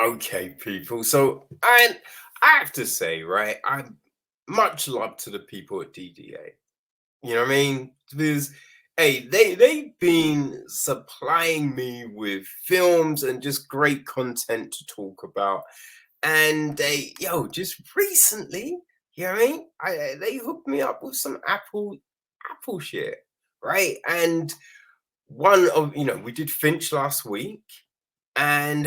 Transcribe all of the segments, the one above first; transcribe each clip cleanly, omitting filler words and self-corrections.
Okay, people. So I have to say, right, I'm much love to the people at DDA. You know what I mean? Because hey, they've been supplying me with films and just great content to talk about. And they, just recently, you know what I mean? They hooked me up with some Apple shit, right? And one of we did Finch last week, and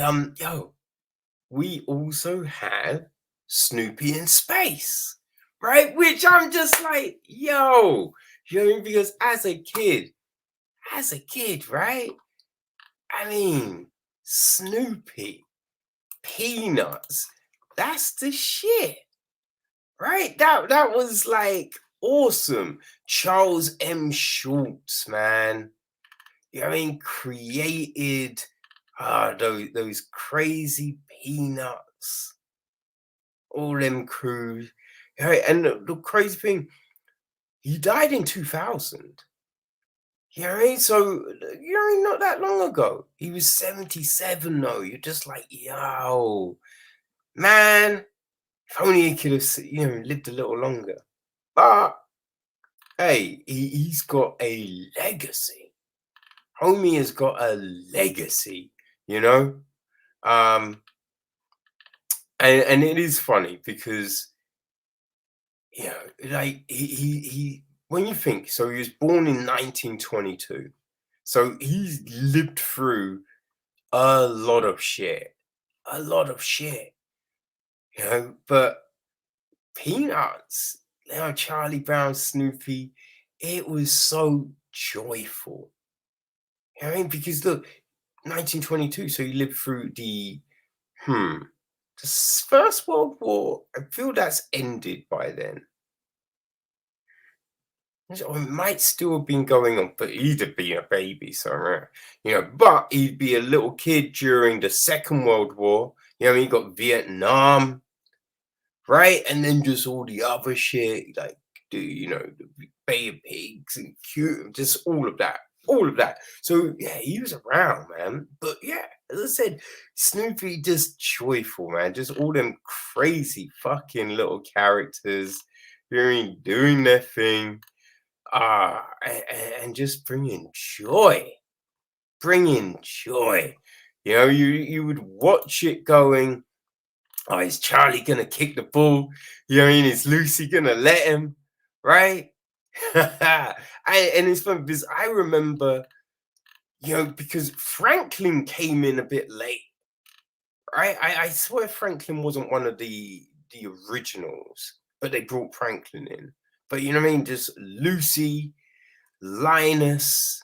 we also had Snoopy in Space, right? Which I'm just like, yo, you know what I mean? Because as a kid, right? I mean, Snoopy, Peanuts, that's the shit, right? That was like awesome. Charles M. Schultz, man. You know what I mean? Created those crazy Peanuts, all them crews. Right? And the crazy thing, he died in 2000. You know what I mean? So, you know, what I mean? Not that long ago. He was 77, though. You're just like, yo, man, if only he could have, lived a little longer. But, hey, he's got a legacy. Homie has got a legacy, you know? Um, and it is funny because like he when you think, so he was born in 1922, so he's lived through a lot of shit, a lot of shit, but Peanuts, Charlie Brown, Snoopy, it was so joyful. You know what I mean? Because look, 1922, so he lived through hmm the First World War. I feel that's ended by then. Or it might still have been going on, but he'd have been a baby somewhere, but he'd be a little kid during the Second World War. You got Vietnam, right? And then just all the other shit, like, the Bay of Pigs and cute, just all of that. All of that. So yeah, he was around, man. But yeah, as I said, Snoopy just joyful, man. Just all them crazy fucking little characters doing their thing. And just bringing joy. You would watch it going, oh, is Charlie gonna kick the ball? You know what I mean? Is Lucy gonna let him? Right? And it's fun because I remember, because Franklin came in a bit late, right? I swear Franklin wasn't one of the originals, but they brought Franklin in. But you know what I mean? Just Lucy, Linus,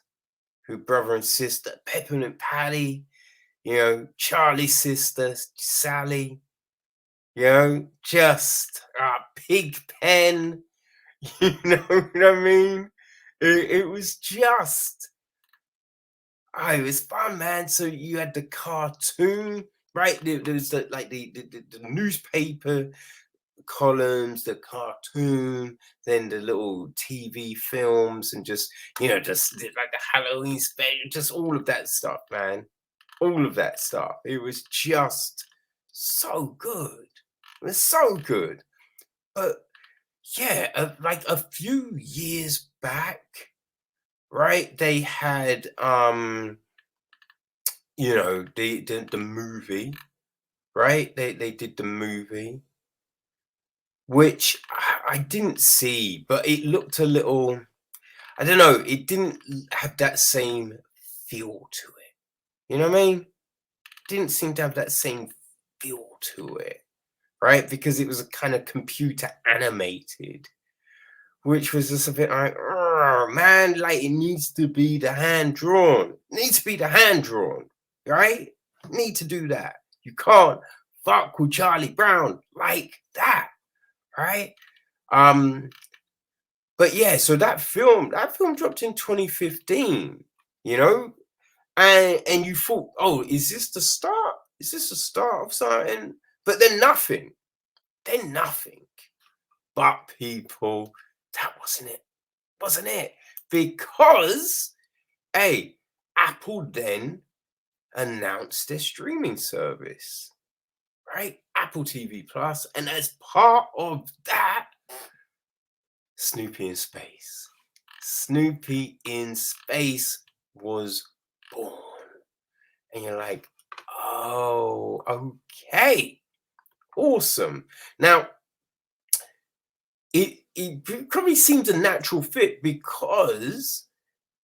who brother and sister, Peppermint Patty, Charlie's sister, Sally, just Pig Pen, you know what I mean? It was just, it was fun, man. So you had the cartoon, right? There was the newspaper columns, the cartoon, then the little TV films, and just like the Halloween special, just all of that stuff, man. All of that stuff. It was just so good. It was so good. But yeah, like a few years back, right? They had the movie, right? They did the movie, which I didn't see, but it looked a little, I don't know, it didn't have that same feel to it. You know what I mean? Didn't seem to have that same feel to it, right? Because it was a kind of computer animated, which was just a bit like, "Arr, man, like it needs to be the hand drawn. It needs to be the hand drawn, right? Need to do that. You can't fuck with Charlie Brown like that, right? Um, but yeah, so that film dropped in 2015, you know, and you thought, oh, is this the start? Is this the start of something? But then nothing. Then nothing. But people, that wasn't it? Because, hey, Apple then announced their streaming service. right? Apple TV Plus, and as part of that, Snoopy in Space. Snoopy in Space was born. And you're like, oh, okay, awesome. Now, it probably seemed a natural fit because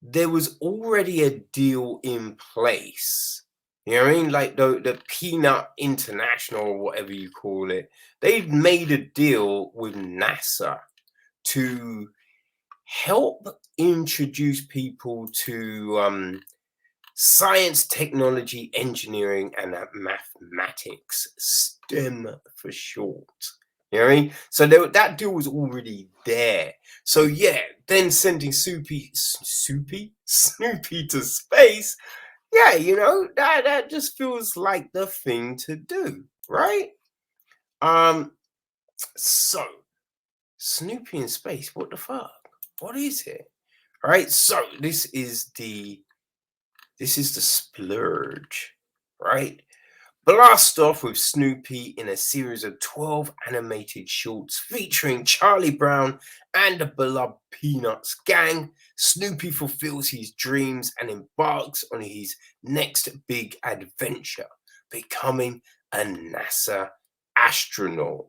there was already a deal in place. You know what I mean? Like the Peanut International or whatever you call it, they've made a deal with NASA to help introduce people to science, technology, engineering, and mathematics, STEM for short. You know what I mean? So that deal was already there. So yeah, then sending Snoopy to space. Yeah, that just feels like the thing to do, right? Um, so Snoopy in space. What the fuck? What is it? All right. So this is the splurge, right? Blast off with Snoopy in a series of 12 animated shorts featuring Charlie Brown and the beloved Peanuts gang. Snoopy fulfills his dreams and embarks on his next big adventure, becoming a NASA astronaut.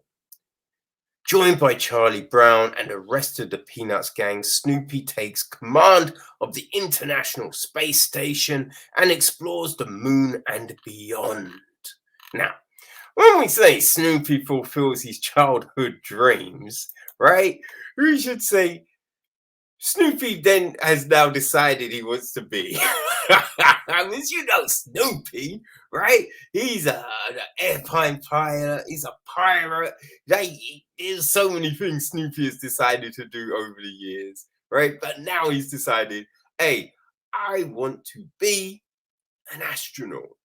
Joined by Charlie Brown and the rest of the Peanuts gang, Snoopy takes command of the International Space Station and explores the moon and beyond. Now, when we say Snoopy fulfills his childhood dreams, right, we should say Snoopy then has now decided he wants to be. I mean, Snoopy, right? He's an airplane pilot. He's a pirate. There's so many things Snoopy has decided to do over the years, right? But now he's decided, hey, I want to be an astronaut,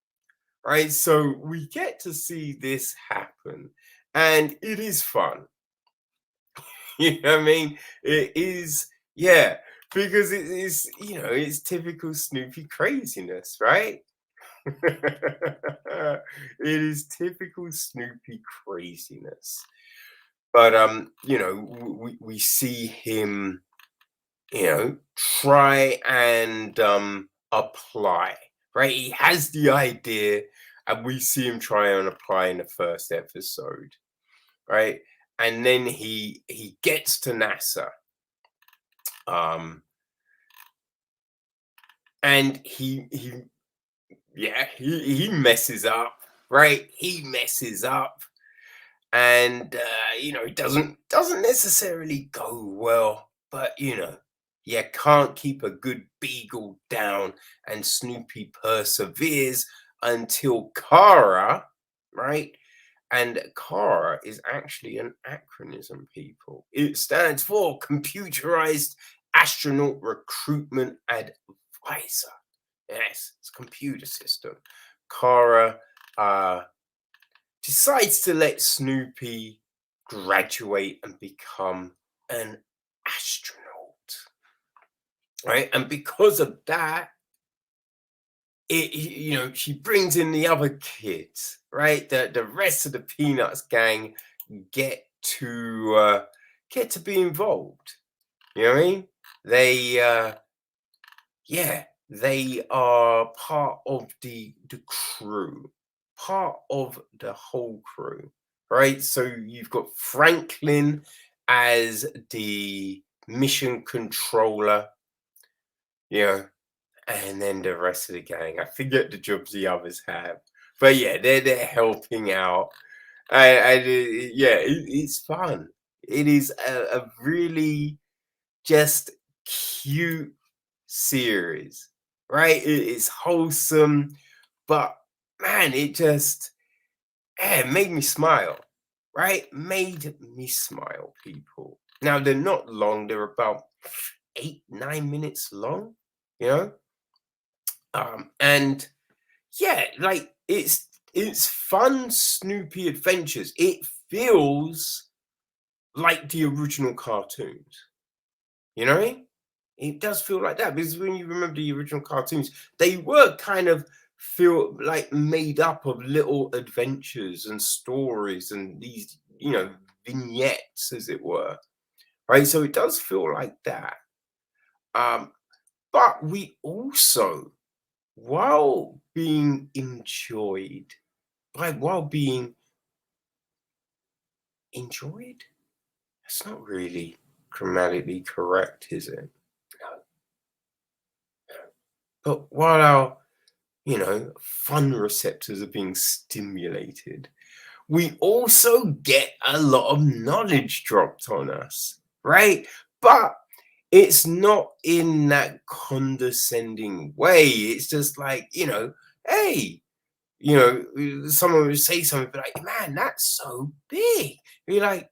right? So we get to see this happen, and it is fun. You know what I mean? It is, yeah, because it is, it's typical Snoopy craziness, right? It is typical Snoopy craziness. But we see him, try and apply, right? He has the idea, and we see him try and apply in the first episode, right? And then he gets to NASA, and he messes up, right? He messes up, and it doesn't necessarily go well, but you can't keep a good beagle down, and Snoopy perseveres until C.A.R.A, right? And C.A.R.A is actually an acronym, people. It stands for Computerized Astronaut Recruitment Advisor. Yes, it's a computer system. C.A.R.A decides to let Snoopy graduate and become an astronaut, right? And because of that, she brings in the other kids, right? The rest of the Peanuts gang get to be involved. You know what I mean? They are part of the crew, part of the whole crew, right? So you've got Franklin as the mission controller, and then the rest of the gang. I forget the jobs the others have, but yeah, they're helping out. It's fun. It is a really just cute series, right? It's wholesome, but man, it made me smile, right? Made me smile, people. Now they're not long; they're about 8-9 minutes long, you know. And yeah, like it's fun, Snoopy adventures. It feels like the original cartoons. You know what I mean? It does feel like that because when you remember the original cartoons, they were kind of feel like made up of little adventures and stories and these, vignettes, as it were, right? So it does feel like that. Um, but we also, while being enjoyed, while being enjoyed, that's not really grammatically correct, is it? No, no. But while our, fun receptors are being stimulated, we also get a lot of knowledge dropped on us, right? But it's not in that condescending way. It's just like, hey, someone would say something like, man, that's so big. You're like,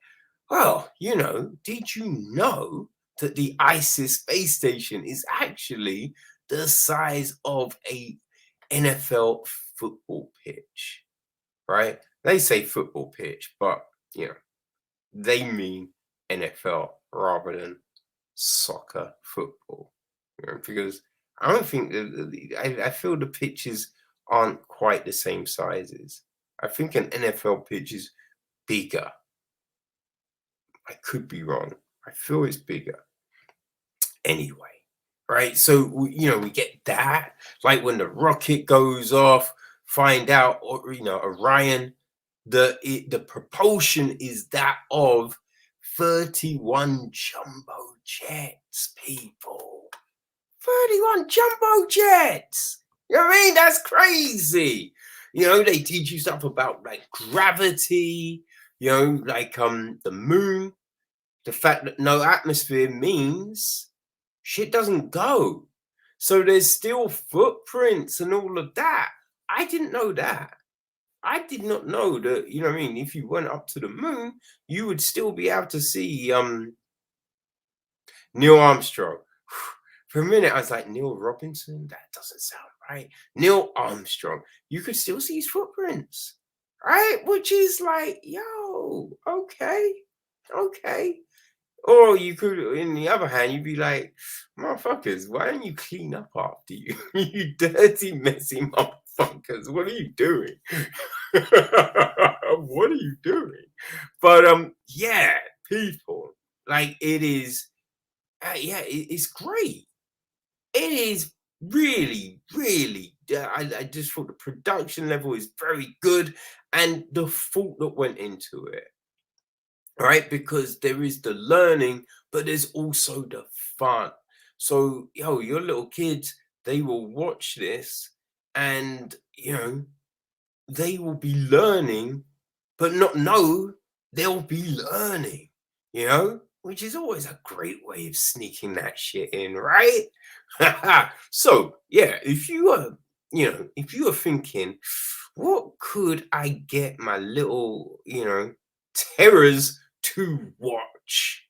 well, did you know that the ISIS space station is actually the size of a NFL football pitch, right? They say football pitch, but they mean NFL rather than soccer football. Because I don't think I feel the pitches aren't quite the same sizes. I think an NFL pitch is bigger. I could be wrong. I feel it's bigger. Anyway, right? So we get that, like when the rocket goes off, find out, or Orion, the propulsion is that of 31 jumbo jets, people. 31 jumbo jets. You know what I mean? That's crazy. They teach you stuff about like gravity, like the moon, the fact that no atmosphere means shit doesn't go. So there's still footprints and all of that. I didn't know that. I did not know that, what I mean, if you went up to the moon, you would still be able to see Neil Armstrong. For a minute, I was like, Neil Robinson? That doesn't sound right. Neil Armstrong. You could still see his footprints, right? Which is like, yo, okay, okay. Or you could, in the other hand, you'd be like, motherfuckers, why don't you clean up after you? You dirty, messy motherfuckers. What are you doing? What are you doing? But yeah, people, like it is, yeah, it's great. It is really, really. I just thought the production level is very good, and the thought that went into it, right? Because there is the learning, but there's also the fun. So, your little kids, they will watch this, and they will be learning, but not know they'll be learning, which is always a great way of sneaking that shit in, right? So, yeah, if you are thinking, what could I get my little, terrors to watch?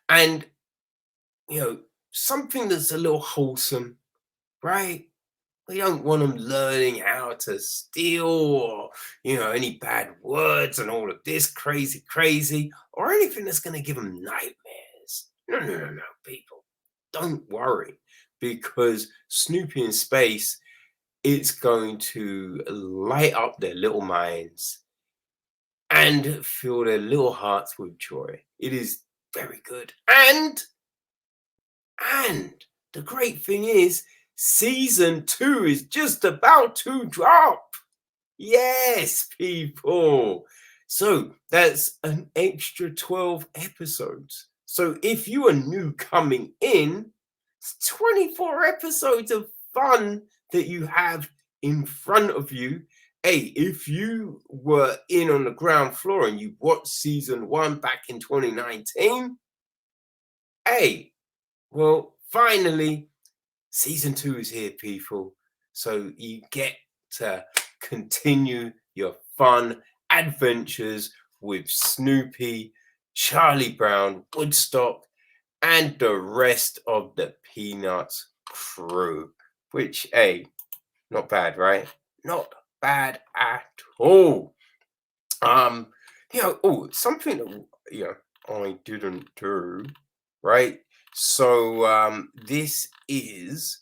And, something that's a little wholesome, right? We don't want them learning how to steal or, any bad words and all of this crazy, crazy, or anything that's going to give them nightmares. No, no, no, no, people. Don't worry, because Snoopy in Space, it's going to light up their little minds and fill their little hearts with joy. It is very good. And the great thing is, season 2 is just about to drop. Yes, people. So that's an extra 12 episodes. So if you are new coming in, it's 24 episodes of fun that you have in front of you. Hey, if you were in on the ground floor and you watched season 1 back in 2019, hey, well, finally, season 2 is here, people. So you get to continue your fun adventures with Snoopy, Charlie Brown, Woodstock, and the rest of the Peanuts crew. Which, hey, not bad, right? Not bad at all. Something that I didn't do, right? So this is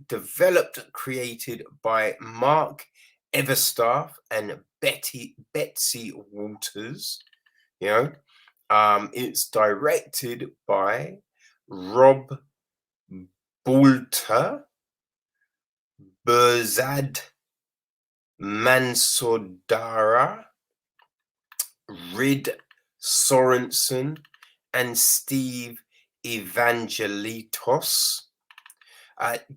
developed, created by Mark Everstaff and Betsy Walters. You know, it's directed by Rob Boulter, Berzad Mansodara, Rid Sorensen, and Steve Evangelitos.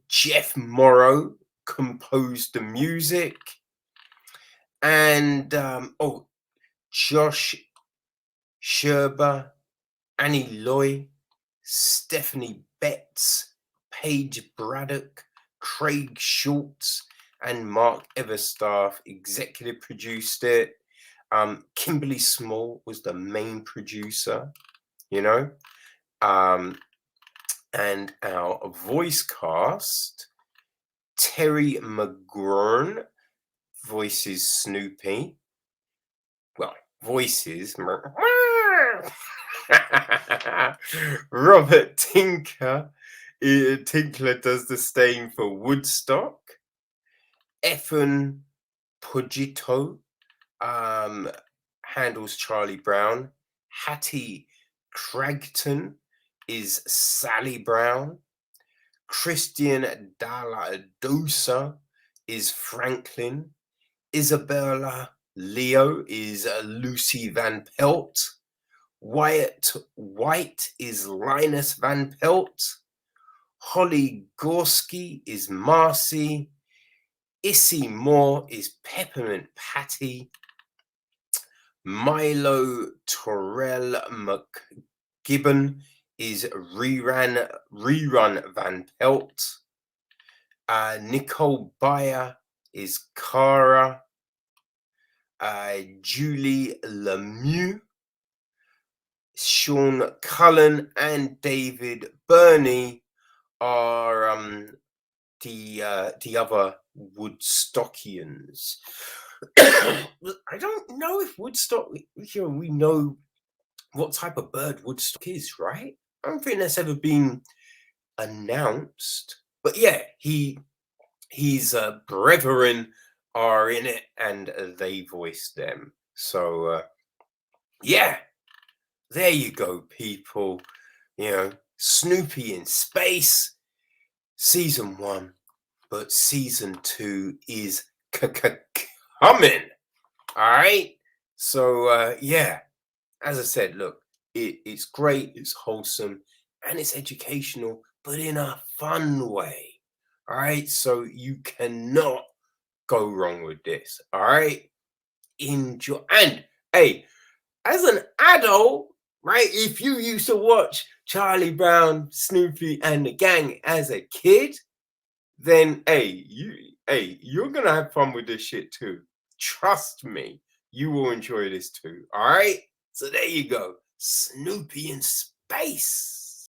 Jeff Morrow composed the music, and Josh Sherber, Annie Loy, Stephanie Betts, Paige Braddock, Craig Schultz, and Mark Everstaff executive produced it. Kimberly Small was the main producer, you know. And our voice cast: Terry McGurn voices Snoopy. Well, voices. Robert Tinkler does the same for Woodstock. Ethan Pugito handles Charlie Brown. Hattie Cragton is Sally Brown. Christian Dalla is Franklin. Isabella Leo is Lucy Van Pelt. Wyatt White is Linus Van Pelt. Holly Gorski is Marcy. Issy Moore is Peppermint Patty. Milo Torrell McGibbon is Rerun Van Pelt. Nicole Bayer is C.A.R.A. Julie Lemieux, Sean Cullen, and David Burney are the other Woodstockians. I don't know if Woodstock, we know what type of bird Woodstock is, right? I don't think that's ever been announced. But yeah, his brethren are in it, and they voice them. So yeah, there you go, people. Snoopy in Space, season 1, but season 2 is coming. All right. So yeah, as I said, look, it's great, it's wholesome, and it's educational, but in a fun way. All right. So you cannot go wrong with this. All right. Enjoy. And hey, as an adult, right, if you used to watch Charlie Brown, Snoopy, and the Gang as a kid, then you're gonna have fun with this shit too. Trust me, you will enjoy this too. All right. So there you go, Snoopy in Space.